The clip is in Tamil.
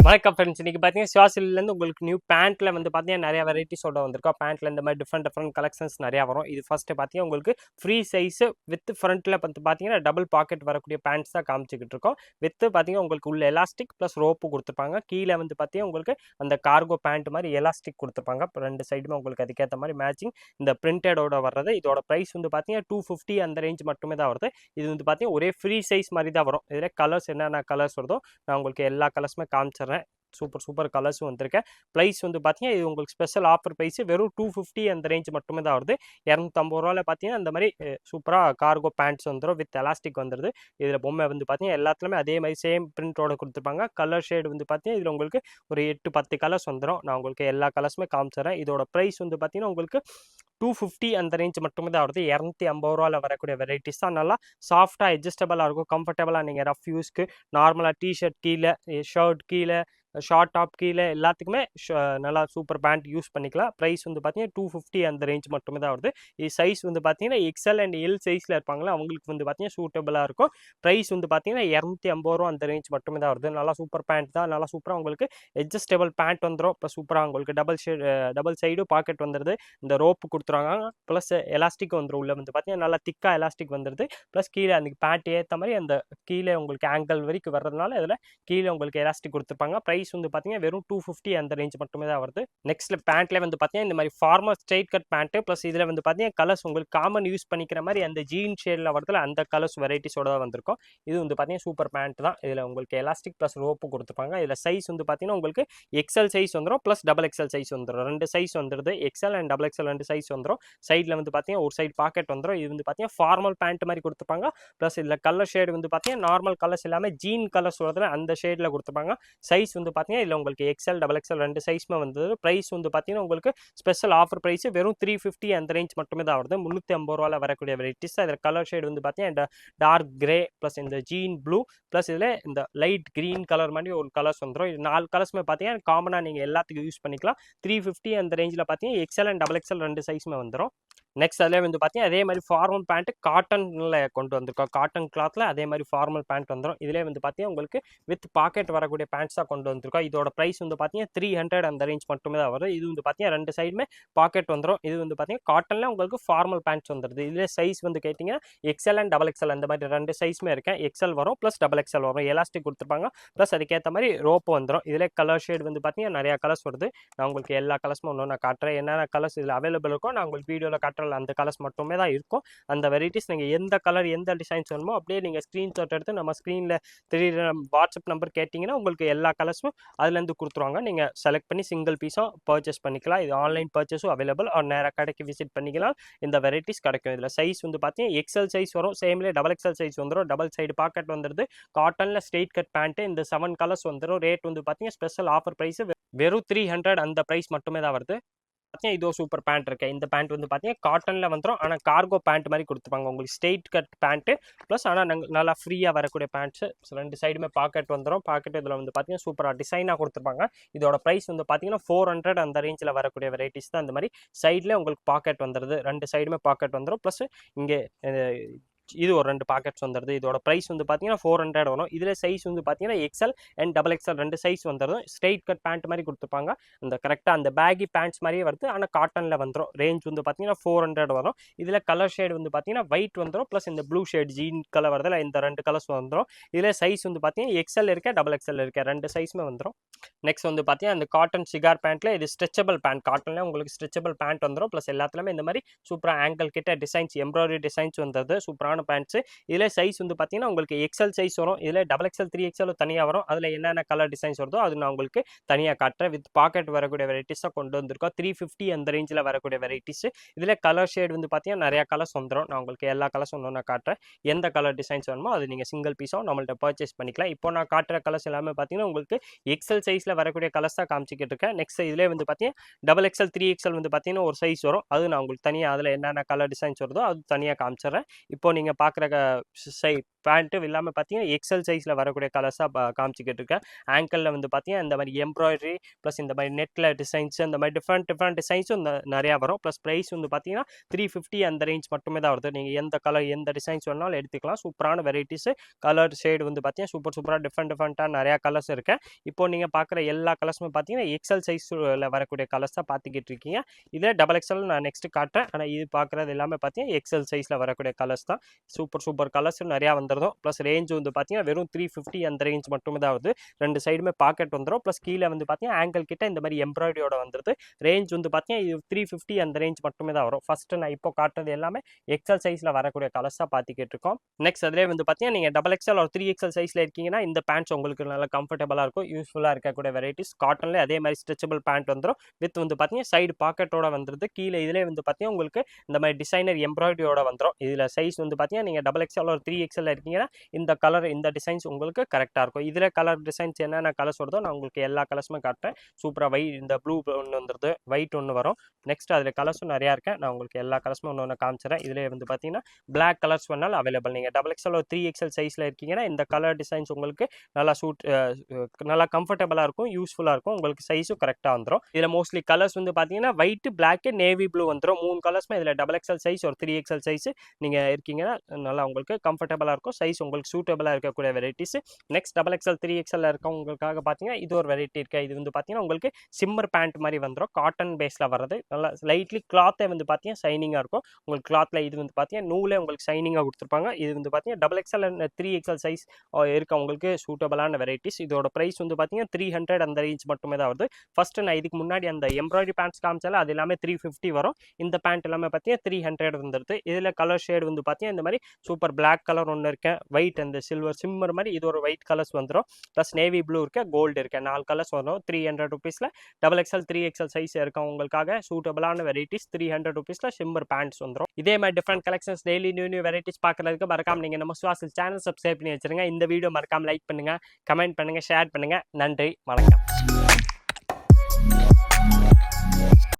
வணக்கம் ஃப்ரெண்ட்ஸ். இன்னைக்கு பார்த்தீங்கன்னா சிவாசிலிருந்து உங்களுக்கு நியூ பேண்ட்டில் வந்து பார்த்தீங்கன்னா நிறைய வெரைட்டிஸோட வந்திருக்கோம். பேண்ட்டில் இந்த மாதிரி டிஃப்ரெண்ட் கலெக்ஷன்ஸ் நிறையா வரும். இது ஃபஸ்ட்டு பார்த்தீங்கன்னா உங்களுக்கு ஃப்ரீ சைஸு வித் ஃப்ரண்ட்டில் வந்து பார்த்தீங்கன்னா டபுள் பாக்கெட் வரக்கூடிய பேண்ட்ஸ் தான் காமிச்சிக்கிட்டு இருக்கோம். வித்து பார்த்தீங்கன்னா உங்களுக்கு உள்ள எலாஸ்டிக் ப்ளஸ் ரோப்பு கொடுத்துருப்பாங்க. கீழே வந்து பார்த்தீங்கன்னா உங்களுக்கு அந்த கார்கோ பேண்ட் மாதிரி எலாஸ்டிக் கொடுத்துருப்பாங்க. இப்போ ரெண்டு சைடுமே உங்களுக்கு அதுக்கேற்ற மாதிரி மேட்சிங் இந்த பிரிண்டடோட வர்றது. இதோட ப்ரைஸ் வந்து பார்த்தீங்கன்னா 250 அந்த ரேஞ்ச் மட்டுமே தான் வருது. இது வந்து பார்த்தீங்கன்னா ஒரே ஃப்ரீ சைஸ் மாதிரி தான் வரும். இதில் கலர்ஸ் என்னென்ன கலர்ஸ் வருதோ நான் உங்களுக்கு எல்லா கலர்ஸுமே காமிச்சிடுறேன். சூப்பர் கலர்ஸும் வந்திருக்கேன். ப்ரைஸ் வந்து பார்த்தீங்கன்னா இது உங்களுக்கு ஸ்பெஷல் ஆஃபர் ப்ரைஸ் வெறும் 250 அந்த ரேஞ்ச் மட்டுமே தான் வருது. 250 ரூபாயில் பார்த்தீங்கன்னா அந்த மாதிரி சூப்பராக கார்கோ பேண்ட்ஸ் வந்துடும் வித் எலாஸ்டிக் வந்துடுது. இதில் பொம்மை வந்து பார்த்தீங்கன்னா எல்லாத்துலேயுமே அதே மாதிரி சேம் பிரிண்டோட கொடுத்துருப்பாங்க. கலர் ஷேடு வந்து பார்த்தீங்கன்னா இதில் உங்களுக்கு ஒரு 8-10 கலர்ஸ் வந்துடும். நான் உங்களுக்கு எல்லா கலர்ஸுமே காமிச்சிடுறேன். இதோட ப்ரைஸ் வந்து பார்த்தீங்கன்னா உங்களுக்கு 250 அந்த ரேஞ்ச் மட்டுமே தான் வருது. 250 ரூபாயில் வரக்கூடிய வெரைட்டிஸ் தான். நல்லா சாஃப்டாக அட்ஜஸ்டபுளாக இருக்கும். கம்ஃபர்டபுளாக நீங்கள் ரஃப் யூஸ்க்கு நார்மலாக டிஷர்ட் கீழே, ஷர்ட் கீழே, ஷார்ட் டாப் கீழே எல்லாத்துக்குமே நல்லா சூப்பர் பேண்ட் யூஸ் பண்ணிக்கலாம். ப்ரைஸ் வந்து பார்த்தீங்கன்னா 250 அந்த ரேஞ்ச் மட்டுமே தான் வருது. இது சைஸ் வந்து பார்த்தீங்கன்னா எக்ஸ்எல் அண்ட் எல் சைஸில் இருப்பாங்களா அவங்களுக்கு வந்து பார்த்தீங்கன்னா சூட்டபுளாக இருக்கும். ப்ரைஸ் வந்து பார்த்தீங்கன்னா 250 ரூபா அந்த ரேஞ்ச் மட்டுமே தான் வருது. நல்லா சூப்பர் பேண்ட் தான். நல்லா சூப்பராக உங்களுக்கு அட்ஜஸ்டபிள் பேண்ட் வந்துடும். இப்போ சூப்பராக உங்களுக்கு டபுள் சைடு பாக்கெட் வந்துடுது. இந்த ரோப்பு கொடுத்துருவாங்க. ப்ளஸ் எலாஸ்டிக் வந்துடும். உள்ள வந்து பார்த்தீங்கன்னா நல்லா திக்காக எலாஸ்டிக் வந்துடுது. ப்ளஸ் கீழே அந்த பேண்ட் ஏற்ற மாதிரி அந்த கீழே உங்களுக்கு ஆங்கிள் வரைக்கும் வர்றதுனால இதில் கீழே உங்களுக்கு எலாஸ்டிக் கொடுத்துருப்பாங்க. ப்ரைஸ் வந்து பார்த்தீங்கன்னா வெறும் 250 அந்த ரேஞ்ச் மட்டுமே தான் வருது. நெக்ஸ்ட் பேண்ட்ல வந்து பார்த்தீங்கன்னா இந்த மாதிரி formal straight cut pant plus இதில் வந்து பார்த்தீங்கன்னா கலர்ஸ் உங்களுக்கு காமன் யூஸ் பண்ணிக்கிற மாதிரி அந்த ஜீன் ஷேடில் வரதுல அந்த கலர்ஸ் வெரைட்டிஸோட தான் வந்திருக்கும். இது வந்து பார்த்தீங்கன்னா சூப்பர் பேண்ட் தான். இதில் உங்களுக்கு எலாஸ்டிக் ப்ளஸ் ரோப்பு கொடுத்துருப்பாங்க. இதில் சைஸ் வந்து பார்த்தீங்கன்னா உங்களுக்கு எக்ஸ்எல் சைஸ் வந்துடும் ப்ளஸ் டபுள் எக்ஸ்எல் சைஸ் வந்துடும். ரெண்டு சைஸ் வந்துடுது. எக்ஸ்எல் அண்ட் டபுள் எக்ஸ்எல் ரெண்டு சைஸ் வந்துடும். சைடில் வந்து பார்த்தீங்கன்னா ஒரு சைடு பாக்கெட் வந்துடும். இது வந்து பார்த்தீங்கன்னா ஃபார்மல் பேண்ட் மாதிரி கொடுத்துருப்பாங்க. ப்ளஸ் இதில் கலர் ஷேடு வந்து பார்த்தீங்கன்னா நார்மல் கலர்ஸ் எல்லாமே ஜீன் கலர்ஸ் வரதுல அந்த ஷேடில் கொடுத்துருப்பாங்க. சைஸ் வந்து பார்த்தீங்கன்னா இதில் உங்களுக்கு எக்ஸ்எல் டபுள் எக்ஸ்எல் ரெண்டு சைஸ்மே வந்தது. ப்ரைஸ் வந்து பார்த்தீங்கன்னா உங்களுக்கு ஸ்பெஷல் ஆஃபர் ப்ரைஸ் வெறும் 350 அந்த ரேஞ்ச் மட்டுமே தான் வருது. 350 ரூபாயில் வரக்கூடிய வெரைட்டிஸ். இதில் கலர் ஷேடு வந்து பார்த்தீங்கன்னா டார்க் கிரே ப்ளஸ் இந்த ஜீன் ப்ளூ ப்ளஸ் இதில் இந்த லைட் க்ரீன் கலர் மாதிரி ஒரு கலர்ஸ் வந்துடும். இது 4 கலர்ஸுமே பார்த்தீங்கன்னா காமனாக நீங்கள் எல்லாத்துக்கும் யூஸ் பண்ணிக்கலாம். 350 அந்த ரேஞ்சில் பார்த்தீங்கன்னா எக்ஸ்எல் அண்ட் டபுள் எக்ஸ்எல் ரெண்டு சைஸ்மே வந்துடும். நெக்ஸ்ட் அதில் வந்து பார்த்தீங்கன்னா அதே மாதிரி ஃபார்மல் பேண்ட்டு காட்டனில் கொண்டு வந்திருக்கோம். காட்டன் கிளாத்தில் அதே மாதிரி ஃபார்மல் பேண்ட் வந்துடும். இதிலே வந்து பார்த்தீங்கன்னா உங்களுக்கு வித் பாக்கெட் வரக்கூடிய பேண்ட்ஸ் தான் கொண்டு வந்திருக்கோம். இதோட ப்ரைஸ் வந்து பார்த்தீங்கன்னா 300 அந்த ரேஞ்ச் மட்டுமே தான் வரும். இது வந்து பார்த்தீங்கன்னா ரெண்டு சைடுமே பாக்கெட் வந்துடும். இது வந்து பார்த்தீங்கன்னா காட்டனில் உங்களுக்கு ஃபார்மல் பேண்ட்ஸ் வந்துடுது. இதிலே சைஸ் வந்து கேட்டிங்கன்னா எக்ஸ்எல் அண்ட் டபுள் எக்ஸ்எல் அந்த மாதிரி ரெண்டு சைஸ்மே இருக்கேன். எக்ஸ்எல் வரும் ப்ளஸ் டபுள் எக்ஸ்எல் வரும். எலாஸ்டிக் கொடுத்துருப்பாங்க ப்ளஸ் அதுக்கேற்ற மாதிரி ரோப்பு வந்துடும். இதிலே கலர் ஷேடு வந்து பார்த்தீங்கன்னா நிறையா கலர்ஸ் வருது. நான் உங்களுக்கு எல்லா கலர்ஸும் ஒன்று நான் காட்டுறேன். என்னென்ன கலர்ஸ் இதில் அவைலபிள் இருக்கும் நான் உங்களுக்கு வீடியோவில் காட்டுறேன். அந்த கலர்ஸ் மட்டும் தான் இருக்கும். அந்த வெரைட்டிஸ் நீங்கள் எந்த கலர் எந்த டிசைன்ஸ் வேணுமோ அப்படியே நீங்கள் ஸ்க்ரீன்ஷாட் எடுத்து நம்ம ஸ்க்ரீனில் தெரியுற வாட்ஸ்அப் நம்பர் கேட்டிங்கன்னா உங்களுக்கு எல்லா கலர்ஸும் அதுலேருந்து கொடுத்துருவாங்க. நீங்கள் செலக்ட் பண்ணி சிங்கிள் பீஸாக பர்ச்சேஸ் பண்ணிக்கலாம். இது ஆன்லைன் பர்ச்சேஸும் அவைலபிள். நேராக கடைக்கு விசிட் பண்ணிக்கலாம். இந்த வெரைட்டிஸ் கிடைக்கும். இதில் சைஸ் வந்து பார்த்தீங்கன்னா எக்ஸ்எல் சைஸ் வரும். சேம்லேயே டபுள் எக்ஸ்எல் சைஸ் வந்துடும். டபுள் சைடு பாக்கெட் வந்துடுது. காட்டனில் ஸ்ட்ரெயிட் கட் பேண்ட்டு இந்த 7 கலர்ஸ் வந்துடும். ரேட் வந்து பார்த்தீங்கன்னா ஸ்பெஷல் ஆஃபர் ப்ரைஸ் வெறும் 300 அந்த ப்ரைஸ் மட்டுமே தான் வருது. பார்த்தீங்கன்னா இதோ சூப்பர் பேண்ட் இருக்கு. இந்த பேண்ட் வந்து பார்த்தீங்கன்னா காட்டனில் வந்துடும். ஆனால் கார்கோ பேண்ட் மாதிரி கொடுத்துருப்பாங்க. உங்களுக்கு ஸ்ட்ரெயிட் கட் பேண்ட்டு ப்ளஸ் ஆனால் நல்லா ஃப்ரீயாக வரக்கூடிய பேண்ட்ஸு. ரெண்டு சைடுமே பாக்கெட் வந்துடும். பாக்கெட் இதில் வந்து பார்த்தீங்கன்னா சூப்பராக டிசைனாக கொடுத்துருப்பாங்க. இதோட ப்ரைஸ் வந்து பார்த்தீங்கன்னா 400 அந்த ரேஞ்சில் வரக்கூடிய வெரைட்டிஸ் தான். இந்த மாதிரி சைடில் உங்களுக்கு பாக்கெட் வந்துடுது. ரெண்டு சைடுமே பாக்கெட் வந்துடும். ப்ளஸ் இங்கே இது ஒரு ரெண்டு பாக்கெட்ஸ் வந்துடுது. இதோட ப்ரைஸ் வந்து பார்த்தீங்கன்னா 400 வரும். இதில் சைஸ் வந்து பார்த்தீங்கன்னா எக்ஸ்எல் அண்ட் டபுள் எக்ஸ்எல் ரெண்டு சைஸ் வந்துடும். ஸ்ட்ரெயிட் கட் பேண்ட் மாதிரி கொடுத்துருப்பாங்க. அந்த கரெக்டாக அந்த பேகி பேண்ட்ஸ் மாதிரியே வருது. ஆனால் காட்டனில் வந்துடும். ரேஞ்ச் வந்து பார்த்தீங்கன்னா 400 வரும். இதில் கலர் ஷேடு வந்து பார்த்தீங்கன்னா ஒயிட் வந்துடும். ப்ளஸ் இந்த ப்ளூ ஷேட் ஜீன் கலர் வருதுல இந்த ரெண்டு கலர்ஸ் வந்துடும். இதில் சைஸ் வந்து பார்த்தீங்கன்னா எக்ஸ்எல் இருக்க டபுள் எக்ஸ்எல் இருக்க ரெண்டு சைஸுமே வந்துடும். நெக்ஸ்ட் வந்து பார்த்தீங்கன்னா அந்த காட்டன் சிகார் பேண்ட்டில் இது ஸ்ட்ரெச்சபிள் பேண்ட். காட்டனில் உங்களுக்கு ஸ்ட்ரெச்சபிள் பேண்ட் வந்துடும். ப்ளஸ் எல்லாத்துலேயுமே இந்த மாதிரி சூப்பராக ஆங்கிள் கிட்ட டிசைன்ஸ் எம்ப்ராய்டரி டிசைன்ஸ் வந்தது. சூப்பரான பேண்ட்ஸு. இதில் சைஸ் வந்து பார்த்தீங்கன்னா உங்களுக்கு எக்ஸ்எல் சைஸ் வரும். இதில் டபுள் எக்ஸ்எல் 3XL தனியாக வரும். அதில் என்னென்ன கலர் டிசைன்ஸ் வருதோ அது நான் உங்களுக்கு தனியாக காட்டுறேன். வித் பாக்கெட் வரக்கூடிய வெரைட்டிஸாக கொண்டு வந்திருக்கோம். 350 அந்த ரேஞ்சில் வரக்கூடிய வெரைட்டிஸ். இதில் கலர் ஷேட் வந்து பார்த்தீங்கன்னா நிறையா கலர்ஸ் வந்துடும். நான் உங்களுக்கு எல்லா கலர்ஸ் ஒன்று நான் காட்டுறேன். எந்த கலர் டிசைன்ஸ் வேணுமோ அது நீங்கள் சிங்கிள் பீஸாக நம்மள்ட்ட பர்ச்சேஸ் பண்ணிக்கலாம். இப்போ நான் காட்டுற கலர்ஸ் எல்லாமே பார்த்தீங்கன்னா உங்களுக்கு எக்ஸ்எல் சைஸில் வரக்கூடிய கலர்ஸ் தான் காமிச்சிக்கிட்டு இருக்கேன். நெக்ஸ்ட் இதிலே வந்து பார்த்தீங்கன்னா டபுள் எக்ஸ்எல் 3XL வந்து பார்த்தீங்கன்னா ஒரு சைஸ் வரும். அது நான் உங்களுக்கு தனியாக அதில் என்னென்ன கலர் டிசைன்ஸ் வருதோ அது தனியாக காமிச்சிடுறேன். இப்போ நீங்கள் பார்க்குற பேண்ட்டு இல்லாமல் பார்த்தீங்கன்னா எக்ஸல் சைஸில் வரக்கூடிய கலர்ஸாக காமிச்சிக்கிட்டு இருக்கேன். ஆங்கிளில் வந்து பார்த்தீங்கன்னா இந்த மாதிரி எம்ப்ராய்டரி ப்ளஸ் இந்த மாதிரி நெட்டில் டிசைன்ஸ் இந்த மாதிரி டிஃப்ரெண்ட் டிசைன்ஸும் நிறையா வரும். ப்ளஸ் ப்ரைஸ் வந்து பார்த்தீங்கன்னா 350 அந்த ரேஞ்ச் மட்டுமே தான் வருது. நீங்கள் எந்த கலர் எந்த டிசைன்ஸ் வேணாலும் எடுத்துக்கலாம். சூப்பரான வெரைட்டிஸு கலர் ஷேடு வந்து பார்த்தீங்கன்னா சூப்பராக டிஃப்ரெண்ட்டாக நிறையா கலர்ஸ் இருக்கு. இப்போ நீங்கள் பார்க்குற எல்லா கலர்ஸுமே பார்த்தீங்கன்னா எக்ஸல் சைஸில் வரக்கூடிய கலர்ஸ் தான் பார்த்துக்கிட்டு இருக்கீங்க. இதே டபுள் எக்ஸல் நான் நெக்ஸ்ட் காட்டுறேன். ஆனால் இது பார்க்குறது எல்லாமே பார்த்தீங்கன்னா எக்ஸல் சைஸில் வரக்கூடிய கலர்ஸ் தான். சூப்பர் கலர்ஸ் நிறையா வந்துடும். ப்ளஸ் ரேஞ்ச் வந்து பார்த்தீங்கன்னா வெறும் 350 அந்த ரேஞ்ச் மட்டுமே தான் வருது. 2 சைடுமே பாக்கெட் வந்துடும். ப்ளஸ் கீழே வந்து பார்த்தீங்கன்னா ஆங்கிள் கிட்ட இந்த மாதிரி எம்ப்ராய்டரியோட வந்துருது. ரேஞ்ச் வந்து பார்த்தீங்கன்னா இது 350 அந்த ரேஞ்ச் மட்டுமே தான் வரும். ஃபர்ஸ்ட் நான் இப்போ காட்டுறது எல்லாமே எக்ஸல் சைஸில் வரக்கூடிய கலர்ஸாக பார்த்துக்கிட்டு இருக்கோம். நெக்ஸ்ட் அதிலே வந்து பார்த்தீங்கன்னா நீங்கள் டபுள் எக்ஸல் ஒரு 3XL சைஸில் இருக்கீங்கன்னா இந்த பேண்ட்ஸ் உங்களுக்கு நல்லா கம்ஃபர்டபுளாக இருக்கும். யூஸ்ஃபுல்லாக இருக்கக்கூடிய வெரைட்டிஸ் காட்டன்லேயே அதே மாதிரி ஸ்ட்ரெச்சபிள் பேண்ட் வந்துடும். வித் வந்து பார்த்தீங்கன்னா சைடு பாக்கெட்டோட வந்துருது. கீழே இதிலே வந்து பார்த்தீங்கன்னா உங்களுக்கு இந்த மாதிரி டிசைனர் எம்ப்ராய்டரியோட வந்துடும். இதில் சைஸ் வந்து பார்த்தீங்கன்னா நீங்கள் டபுள் எக்ஸல் ஒரு 3XL இருக்கீங்கன்னா இந்த கலர் இந்த டிசைன்ஸ் உங்களுக்கு கரெக்டாக இருக்கும். இதில் கலர் டிசைன்ஸ் என்னென்ன கலர்ஸ் வருதோ நான் உங்களுக்கு எல்லா கலர்ஸுமே காட்டுறேன். சூப்பராக இந்த ப்ளூ ஒன்று வந்துடுது, ஒயிட் ஒன்று வரும். நெக்ஸ்ட் அதில் கலர்ஸும் நிறையா இருக்கேன். நான் உங்களுக்கு எல்லா கலர்ஸுமே ஒன்று காமிச்சிடறேன். இதில் வந்து பார்த்தீங்கன்னா பிளாக் கலர்ஸ் வேணாலும் அவைலபிள். நீங்கள் டபுள் எக்ஸல் ஒரு 3XL சைஸில் இருக்கீங்கன்னா இந்த கலர் டிசைன்ஸ் உங்களுக்கு நல்லா நல்லா கம்ஃபர்டபுளாக இருக்கும், யூஸ்ஃபுல்லாக இருக்கும். உங்களுக்கு சைஸும் கரெக்டாக வந்துடும். இதில் மோஸ்ட்லி கலர்ஸ் வந்து பார்த்தீங்கன்னா ஒயிட், பிளாக், நேவி ப்ளூ வந்துடும். 3 கலர்ஸுமே இதில் டபுள் எக்ஸல் சைஸ் ஒரு 3XL சைஸ் நீங்கள் இருக்கீங்கன்னா நல்லா உங்களுக்கு கம்ஃபர்டபுளாக இருக்கும். சைஸ் உங்களுக்கு சூட்டபுளாக இருக்கக்கூடிய varieties. Next double XL 3XL இருக்கவங்களுக்காக பார்த்தீங்கன்னா இது ஒரு வெரைட்டி இருக்கு. இது வந்து பார்த்தீங்கன்னா உங்களுக்கு சிம்மர் பேண்ட் மாதிரி வந்துடும். காட்டன் பேஸில் வர்றது நல்லா லைட்லி கிளாத்தே வந்து பார்த்தீங்கன்னா ஷைனிங்காக இருக்கும். உங்களுக்கு கிளாத்தில் இது வந்து பார்த்தீங்கன்னா நூலே உங்களுக்கு ஷைனிங்காக கொடுத்துருப்பாங்க. இது வந்து பார்த்தீங்கன்னா double XL and 3XL size இருக்கவங்களுக்கு சூட்டபுளான வெரைட்டிஸ். இதோட ப்ரைஸ் வந்து பார்த்தீங்கன்னா 300 அந்த ரேஞ்ச் மட்டுமே தான் வருது. ஃபர்ஸ்ட் நான் இதுக்கு முன்னாடி அந்த எம்ப்ராய்டரி பேண்ட்ஸ் காமிச்சாலும் அது எல்லாமே 350 வரும். இந்த பேண்ட் எல்லாமே பார்த்தீங்கன்னா 300 வந்துடுது. இதில் கலர் ஷேடு வந்து பார்த்தீங்கன்னா இந்த மாதிரி சூப்பர் பிளாக் கலர் ஒன்று இருக்கு, ஒயிட் அந்த சில்வர் சிம்மர் மாதிரி இது ஒரு ஒயிட் கலர்ஸ் வந்துடும். ப்ளஸ் நேவி ப்ளூ இருக்கு, கோல்டு இருக்கு. 4 கலர்ஸ் வரும். 300 ருபீஸில் டபுள் எக்ஸல் 3XL சைஸ் இருக்கவங்களுக்காக சூட்டபுளான வெரைட்டிஸ் 300 ருபீஸில் சிம்மர் பேண்ட்ஸ் வந்துடும். இதே மாதிரி different collections daily new varieties பார்க்கறதுக்கு மறக்காம நீங்கள் நம்ம சுவாசில் சேனல் சப்ஸ்கிரைப் பண்ணி வச்சிருங்க. இந்த வீடியோ மறக்காம லைக் பண்ணுங்க, கமெண்ட் பண்ணுங்க, ஷேர் பண்ணுங்க. நன்றி, வணக்கம்.